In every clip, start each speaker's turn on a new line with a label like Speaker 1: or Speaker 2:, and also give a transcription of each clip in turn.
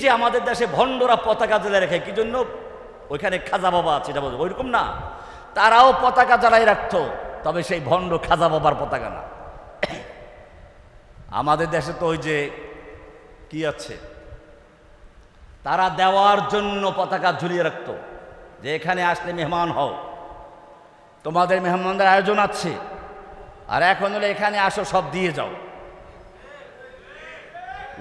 Speaker 1: যে আমাদের দেশে ভণ্ডরা পতাকা জ্বালাই রাখে, কি জন্য? ওইখানে খাজা বাবা আছে, এটা বলবো ওইরকম না, তারাও পতাকা জ্বালাই রাখতো, তবে সেই ভণ্ড খাজা বাবার পতাকা না। আমাদের দেশে তো ওই যে কি আছে, তারা দেওয়ার জন্য পতাকা ঝুলিয়ে রাখতো, যে এখানে আসলে মেহমান হও, তোমাদের মেহমানদের আয়োজন আছে, আর এখন হলে এখানে আসো, সব দিয়ে যাও।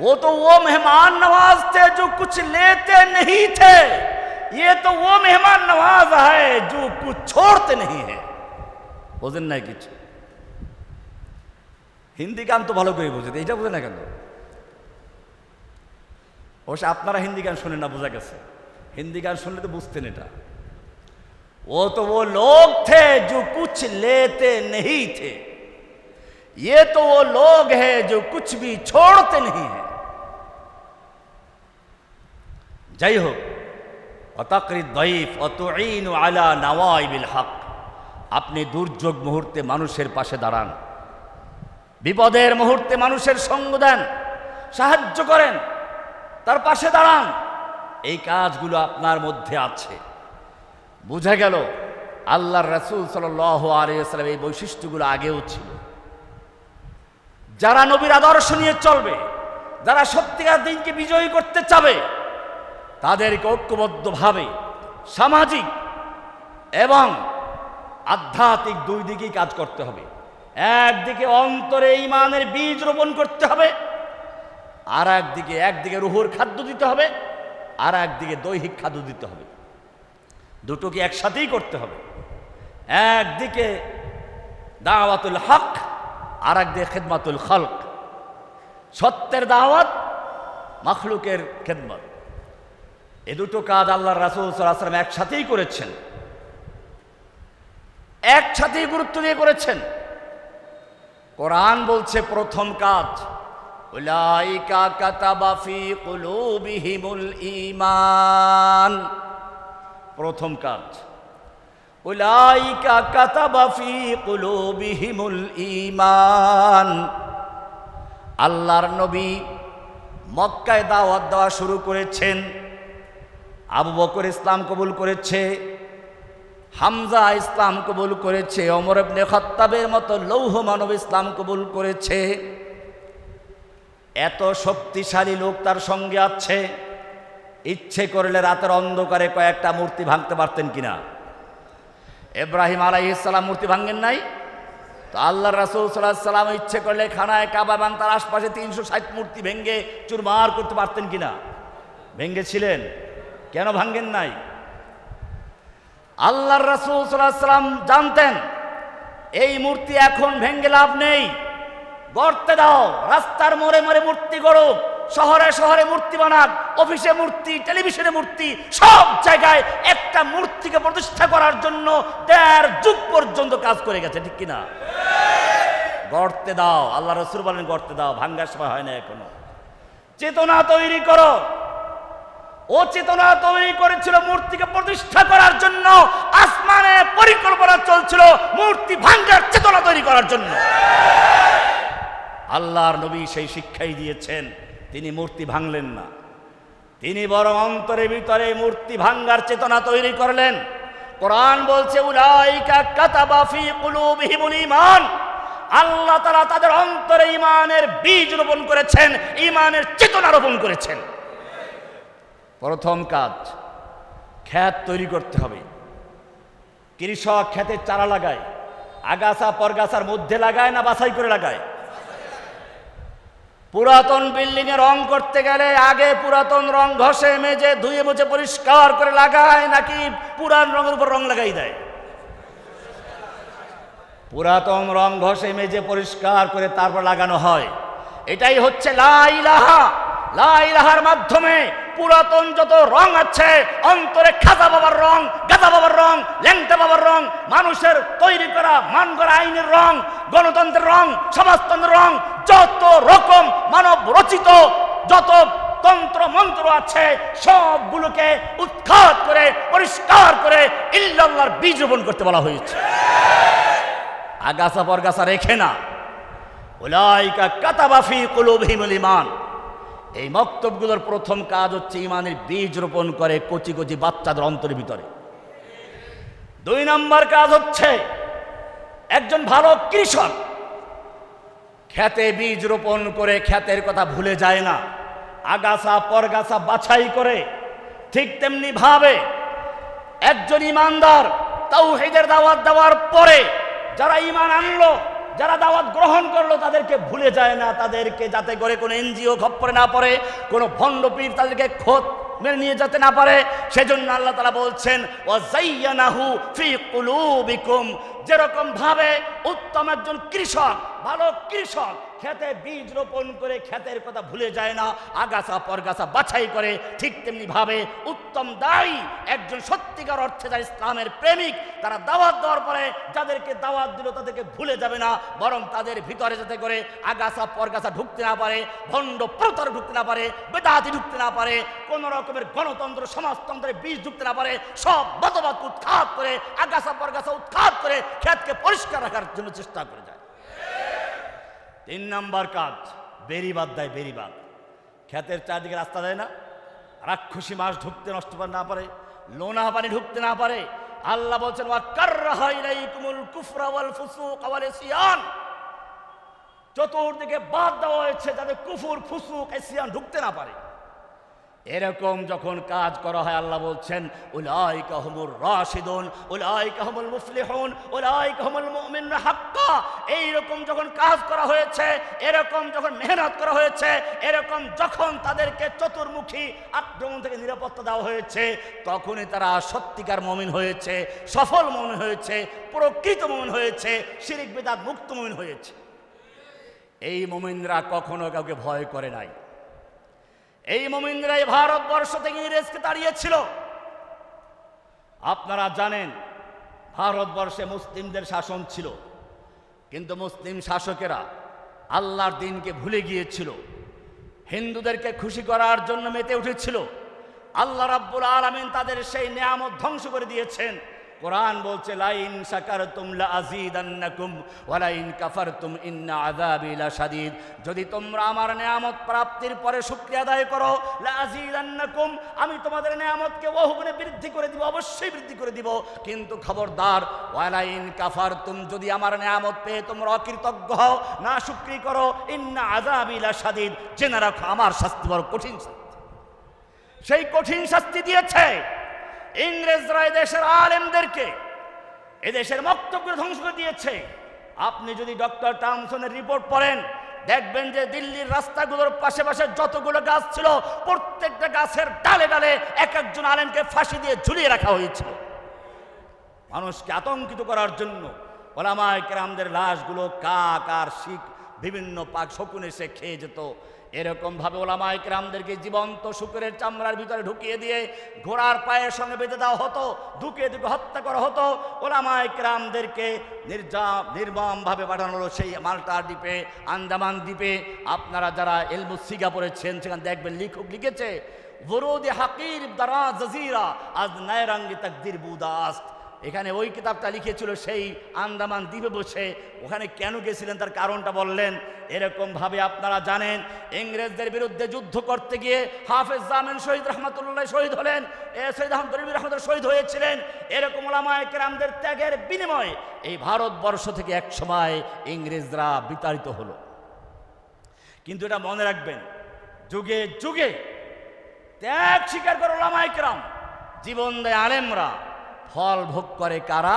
Speaker 1: वो तो वो मेहमान नवाज थे जो कुछ लेते नहीं थे, ये तो वो मेहमान नवाज है जो कुछ छोड़ते नहीं है। বোঝেন না কিছু? হিন্দি গান তো ভালো করে বোঝেন, এইটা বোঝেন না কেন? অবশ্য আপনারা হিন্দি গান শোনেন না, বোঝা গেছে। হিন্দি গান শুনলে তো বুঝতেন এটা। वो तो वो लोग थे जो कुछ लेते नहीं थे, ये तो वो लोग हैं जो कुछ भी छोड़ते नहीं है। যাই হোক, অতাকরিদ দাইফ অতুইনু আলা নওয়াইবিল হক, আপনি দুর্যোগ মুহূর্তে মানুষের পাশে দাঁড়ান, বিপদের মুহূর্তে মানুষের সঙ্গ দেন, সাহায্য করেন, তার পাশে দাঁড়ান। এই কাজগুলো আপনার মধ্যে আছে। বুঝা গেল আল্লাহর রাসূল সাল্লাল্লাহু আলাইহি ওয়াসাল্লাম এই বৈশিষ্ট্যগুলো আগেও ছিল। যারা নবীর আদর্শ নিয়ে চলবে, যারা সত্যিকার দিনকে বিজয়ী করতে চাবে, তাদেরকে ঐক্যবদ্ধভাবে সামাজিক এবং আধ্যাত্মিক দুই দিকেই কাজ করতে হবে। একদিকে অন্তরে ঈমানের বীজ রোপণ করতে হবে, আর একদিকে রুহুর খাদ্য দিতে হবে, আর একদিকে দৈহিক খাদ্য দিতে হবে। দুটোকে একসাথেই করতে হবে। একদিকে দাওয়াতুল হক, আর একদিকে খিদমাতুল খালক, সত্যের দাওয়াত, মাখলুকের খেদমত। এ দুটো কাজ আল্লাহর রাসূল সাল্লাল্লাহু আলাইহি ওয়াসাল্লাম একসাথেই করেছেন, একসাথেই গুরুত্ব দিয়ে করেছেন। কোরআন বলছে প্রথম কাজ, উলাইকা কাতাবা ফি কুলুবিহিমুল ঈমান। প্রথম কাজ উলাইকা কাতাবা ফি কুলুবিহিমুল ঈমান। আল্লাহর নবী মক্কায় দাওয়াত দেওয়া শুরু করেছেন, আবু বকর ইসলাম কবুল করেছে, হামজা ইসলাম কবুল করেছে, ওমর ইবনে খাত্তাবের মতো লৌহ মানব ইসলাম কবুল করেছে। এত শক্তিশালী লোক তার সঙ্গে আছে, ইচ্ছে করলে রাতের অন্ধকারে কয়েকটা মূর্তি ভাঙতে পারতেন কিনা? ইব্রাহিম আলাইহিস সালাম মূর্তি ভাঙেন নাই? তো আল্লাহর রাসূল সাল্লাল্লাহু আলাইহি ওয়াসাল্লাম ইচ্ছে করলে খানায় কাবা এবং তার আশপাশে 360 মূর্তি ভেঙে চুরমার করতে পারতেন কিনা? ভেঙেছিলেন। কেন ভাঙেন নাই? আল্লাহর রাসূল সাল্লাল্লাহু আলাইহি ওয়াসাল্লাম জানতেন এই মূর্তি এখন ভেঙে লাভ নেই, গড়তে দাও, রাস্তার মোড়ে মোড়ে মূর্তি গড়ো, শহরে শহরে মূর্তি বানাক, অফিসে মূর্তি, টেলিভিশনে মূর্তি, সব জায়গায় একটা মূর্তিকে প্রতিষ্ঠা করার জন্য 1.5 যুগ পর্যন্ত কাজ করে গেছে, ঠিক কিনা? গড়তে দাও, আল্লাহ রাসূল বলেন গড়তে দাও, ভাঙ্গার সময় হয় না এখনো। চেতনা তৈরি করো। ও চেতনা তৈরি করেছিল মূর্তিকে প্রতিষ্ঠা করার জন্য, আসমানে পরিকল্পনা চলছিল মূর্তি ভাঙ্গার চেতনা তৈরি করার জন্য। আল্লাহর নবী সেই শিক্ষাই দিয়েছেন, তিনি মূর্তি ভাঙলেন না, তিনি বরং অন্তরের ভিতরে মূর্তি ভাঙ্গার চেতনা তৈরি করলেন। কোরআন বলছে উলাইকা কাতাবা ফি কুলুবিহিমুল ঈমান, আল্লাহ তাআলা তাদের অন্তরে ঈমানের বীজ রোপণ করেছেন, ঈমানের চেতনা রোপণ করেছেন। প্রথম কাজ, ক্ষেত তৈরি করতে হবে। কৃষক ক্ষেতে চারা লাগায়, আগাছা পরগাছার মধ্যে লাগায় না বাছাই করে লাগায়? পুরাতন বিল্ডিং এ রং করতে গেলে আগে পুরাতন রং ঘষে মেজে ধুয়ে মুছে পরিষ্কার করে লাগায়, নাকি পুরান রঙের উপর রং লাগাই দেয়? পুরাতন রং ঘষে মেজে পরিষ্কার করে তারপর লাগানো হয়। এটাই হচ্ছে লা ইলাহা। লা ইলাহার মাধ্যমে পুরাতন যত রং আছে, অন্তরে খাজা বাবার রং, গাজা বাবার রং, ল্যাংটা বাবার রং, মানুষের তৈরি করা মান করা আইনের রং, গণতন্ত্রের রং, সমাজতন্ত্রের রং, যত রকম মানব রচিত যত তন্ত্র মন্ত্র আছে সবগুলোকে উৎখাত করে পরিষ্কার করে ইল্লাল্লাহর বীজ রোপণ করতে বলা হয়েছে। আগাছা পরগাছা রেখে না। উলাইকা কাতাবা ফি কুলুবিহিমুল ঈমান। এই মক্তবগুলোর প্রথম কাজ হচ্ছে ইমানের বীজ রোপণ করে কচি কচি বাচ্চাদের অন্তরের ভিতরে। 2 নম্বর কাজ হচ্ছে একজন ভালো কৃষক খেতে বীজ রোপণ করে ক্ষেতের কথা ভুলে যায় না, আগাছা পরগাছা বাছাই করে। ঠিক তেমনি ভাবে একজন ইমানদার তাওহীদের দাওয়াত দেওয়ার পরে যারা ঈমান আনলো, যারা দাওয়াত গ্রহণ করলো, তাদেরকে ভুলে যায় না, তাদেরকে যাতে করে কোনো এনজিও খপ্পরে না পড়ে, কোনো ভণ্ড পীর তাদেরকে খোঁজ মেনে নিয়ে যেতে না পারে। সেজন্য আল্লাহ তাআলা বলছেন ওয়াযায়্যানাহু ফি কুলুবিকুম, যেরকম ভাবে উত্তম একজন কৃষক, ভালো কৃষক খেতে বীজ রোপণ করে ক্ষেতের কথা ভুলে যায় না, আগাছা পরগাছা বাছাই করে, ঠিক তেমনি ভাবে উত্তম দায়ী একজন সত্যিকার অর্থে যারা ইসলামের প্রেমিক, তারা দাওয়াত দেওয়ার পরে যাদেরকে দাওয়াত দিল তাদেরকে ভুলে যাবে না, বরং তাদের ভিতরে যাতে করে আগাছা পরগাছা ঢুকতে না পারে, ভণ্ড প্রতারক ঢুকতে না পারে, বেদাতি ঢুকতে না পারে, কোন রকমের গণতন্ত্র সমাজতন্ত্রের বীজ ঢুকতে না পারে, সব মতবাদ উৎখাত করে, আগাছা পরগাছা উৎখাত করে ক্ষেতকে পরিষ্কার রাখার জন্য চেষ্টা করে যায়। 3 নম্বর কাজ বেড়িবাদ দেয়। বেড়িবাদ ক্ষেতের চারদিকে রাস্তা দেয় না, রাক্ষসী মাছ ঢুকতে নষ্ট না পারে, লোনা পানি ঢুকতে না পারে। আল্লাহ বলছেন ওয়া কাররাহা ইলাইকুমুল কুফরা ওয়াল ফুসুক ওয়াল ইসয়ান, চতুর্দিকে বাদ দেওয়া হয়েছে যাতে কুফর ফুসুক ইসয়ান ঢুকতে না পারে। এরকম যখন কাজ করা হয় আল্লাহ বলছেন উলাইকা হুমুর রাশিদুন উলাইকা হুমুল মুফলিহুন উলাইকা হুমুল মুমিনুন হাক্কা। এইরকম যখন কাজ করা হয়েছে, এরকম যখন মেহনত করা হয়েছে, এরকম যখন তাদেরকে চতুর্মুখী আক্রমণ থেকে নিরাপত্তা দেওয়া হয়েছে, তখনই তারা সত্যিকার মুমিন হয়েছে, সফল মুমিন হয়েছে, প্রকৃত মুমিন হয়েছে, শিরক বিদআত মুক্ত মুমিন হয়েছে। এই মুমিনরা কখনো কাউকে ভয় করে নাই। এই মুমিনরাই ভারতবর্ষ থেকে ইংরেজকে তাড়িয়েছিল। আপনারা জানেন ভারতবর্ষে মুসলিমদের শাসন ছিল, কিন্তু মুসলিম শাসকেরা আল্লাহর দ্বীনকে ভুলে গিয়েছিল, হিন্দুদেরকে খুশি করার জন্য মেতে উঠেছিল। আল্লাহ রাব্বুল আলামিন তাদের সেই নিয়ামত ধ্বংস করে দিয়েছেন। কোরআন বলছে লাইন শাকারতুম লাযীদান্নাকুম ওয়া লাইন কাফারতুম ইন্না আযাবি লাশাদীদ, যদি তোমরা আমার নিয়ামত প্রাপ্তির পরে শুকরিয়া আদায় করো, লাযীদান্নাকুম, আমি তোমাদের নিয়ামতকে বহুগুণে বৃদ্ধি করে দিব, অবশ্যই বৃদ্ধি করে দিব। কিন্তু খবরদার ওয়া লাইন কাফারতুম, যদি আমার নিয়ামত পেয়ে তোমরা অকৃতজ্ঞ হও, না শুকরি করো, ইন্না আযাবি লাশাদীদ, জেনে রাখো আমার শাস্তি বড় কঠিন শাস্তি। সেই কঠিন শাস্তি দিয়েছে ইংরেজরা এদেশের আলেমদেরকে, এদেশের বক্তব্য ধ্বংস করে দিয়েছে। আপনি যদি ডক্টর টমসনের রিপোর্ট পড়েন, দেখবেন যে দিল্লির রাস্তাগুলোর পাশে পাশে যতগুলো গাছ ছিল, প্রত্যেকটা গাছের ডালে ডালে এক একজন আলেমকে ফাঁসি দিয়ে ঝুলিয়ে রাখা হয়েছিল, মানুষকে আতঙ্কিত করার জন্য। ওলামায়ে কেরামদের লাশগুলো কাক আর শিখ বিভিন্ন পাক শকুন এসে খেয়ে যেত। এরকম ভাবে ওলামায়ে কেরামদেরকে জীবন্ত শুকরের চামড়ার ভিতরে ঢুকিয়ে দিয়ে ঘোড়ার পায়ের সঙ্গে বেঁধে দেওয়া হতো, ঢুকিয়ে ঢুকে হত্যা করা হতো। ওলামায়ে কেরামদেরকে নির্মমভাবে পাঠানো হলো সেই মাল্টা দ্বীপে, আন্দামান দ্বীপে। আপনারা যারা এলমুস সিগা পড়েছেন, সেখানে দেখবেন লেখক লিখেছে ওরুদ হাকির দারা জাজিরা আজ নায়রাঙ্গি তাকদির বুদাস্ত। এখানে ওই কিতাবটা লিখেছিল সেই আন্দামান দ্বীপে বসে। ওখানে কেন গেছিলেন তার কারণটা বললেন। এরকম ভাবে আপনারা জানেন ইংরেজদের বিরুদ্ধে যুদ্ধ করতে গিয়ে হাফেজ জামিন শহীদ রহমতুল্লাহ শহীদ হলেন, সৈয়দ আহমদ রবি রহমতুল্লাহ শহীদ হয়েছিলেন। এরকম ওলামায়ে কেরামদের ত্যাগের বিনিময়ে এই ভারতবর্ষ থেকে এক সময় ইংরেজরা বিতাড়িত হলো। কিন্তু এটা মনে রাখবেন, যুগে যুগে ত্যাগ স্বীকার করে ওলামায়ে কেরাম, জীবন দেয় আলেমরা, ফল ভোগ করে কারা?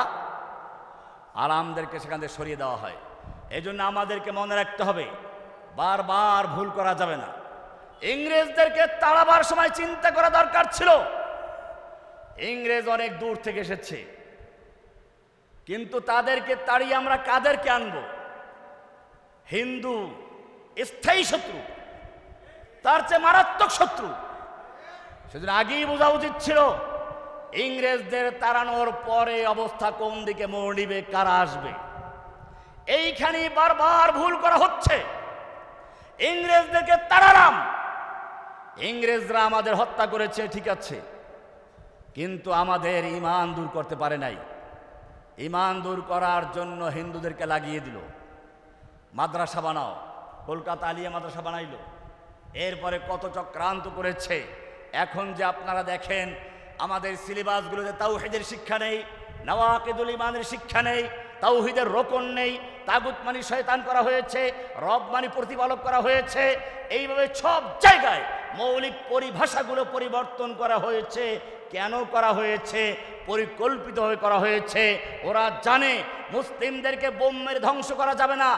Speaker 1: আলেমদেরকে সেখান থেকে সরিয়ে দেওয়া হয়। এই জন্য আমাদেরকে মনে রাখতে হবে, বারবার ভুল করা যাবে না। ইংরেজদেরকে তাড়াবার সময় চিন্তা করা দরকার ছিল, ইংরেজ অনেক দূর থেকে এসেছে, কিন্তু তাদেরকে তাড়িয়ে আমরা কাদেরকে আনবো? হিন্দু স্থায়ী শত্রু, তার চেয়ে মারাত্মক শত্রু। সেদিন আগেই বোঝা উচিত ছিল ইংরেজদের তাড়ানোর পরে অবস্থা কোন দিকে মোড় নিবে, কারা আসবে। এইখানে বারবার ভুল করা হচ্ছে। ইংরেজদেরকে তাড়ালাম, ইংরেজরা আমাদের হত্যা করেছে, ঠিক আছে, কিন্তু আমাদের ঈমান দূর করতে পারে নাই। ঈমান দূর করার জন্য হিন্দুদেরকে লাগিয়ে দিল, মাদ্রাসা বানাও, কলকাতা আলিয়া মাদ্রাসা বানাইল, এরপরে কত চক্রান্ত করেছে। এখন যে আপনারা দেখেন আমাদের সিলেবাসগুলোতে তাওহীদের শিক্ষা নেই, নওয়াকিদুল ঈমানের শিক্ষা নেই, তাওহীদের রোকন নেই, তাগুত মানে শয়তান করা হয়েছে, রব মানে প্রতিপালক করা হয়েছে। এইভাবে সব জায়গায় মৌলিক পরিভাষাগুলো পরিবর্তন করা হয়েছে। কেন করা হয়েছে? পরিকল্পিতভাবে করা হয়েছে। ওরা জানে মুসলিমদেরকে বোম মেরে ধ্বংস করা যাবে না।